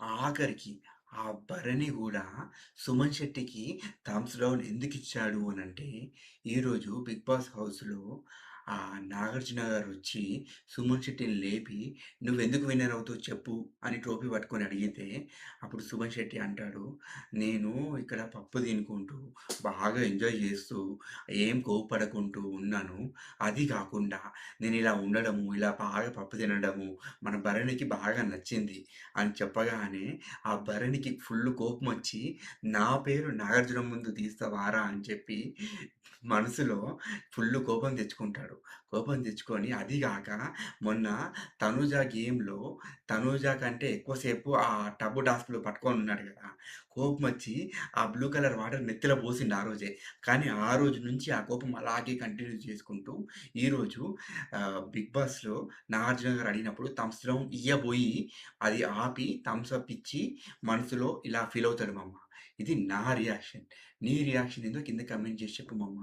ఆఖరికి ఆ భరణి గూడా 'సుమన్ శెట్టికి' థమ్స్ డౌన్ ఎందుకిచ్చాడు అనంటే, ఈరోజు 'బిగ్ బాస్' హౌస్‌లో 'నాగార్జున' గారొచ్చి 'సుమన్ శెట్టిని' లేపి, "నువ్వెందుకు విన్నర్ అవుతావు చెప్పు" అని ట్రోఫీ పట్టుకొని అడిగితే, అప్పుడు 'సుమన్ శెట్టి' అంటాడు, "నేను ఇక్కడ పప్పు తినుకుంటూ, బాగా ఎంజాయ్ చేస్తూ, ఏం కోప్పడకుంటూ ఉన్నాను. అది కాకుండా నేనిలా ఉండడము, ఇలా బాగా పప్పు తినడము, మన భరణికి బాగా నచ్చింది" అని చెప్పగానే ఆ భరణికి ఫుల్లు కోపమొచ్చి, "నా పేరు నాగార్జున ముందు తీస్తావారా" అని చెప్పి మనసులో ఫుల్లు కోపం తెచ్చుకుంటాడు. కోపం తెచ్చుకొని అది గాక మొన్న 'తనూజ' గేమ్‌లో తనూజ కంటే ఎక్కువ సేపు ఆ టబు టాస్క్‌లో పట్టుకొనున్నాడు గదా! కోపమొచ్చి ఆ బ్లూ కలర్ వాటర్ నెత్తిలో పోసిండు ఆ రోజే. కానీ ఆ రోజు నుంచి ఆ కోపం అలాగే కంటిన్యూ చేసుకుంటూ ఈరోజు 'బిగ్ బాస్‌లో' నాగార్జున గారు అడిగినప్పుడు థమ్స్ డౌన్ ఇయ్యబోయి అది ఆపి థమ్స్ అప్ ఇచ్చి మనసులో ఇలా ఫీల్ అవుతాడు మమ్మ. ఇది నా రియాక్షన్. నీ రియాక్షన్ ఏందో కింద కామెంట్ చేసి చెప్పు మమ్మ.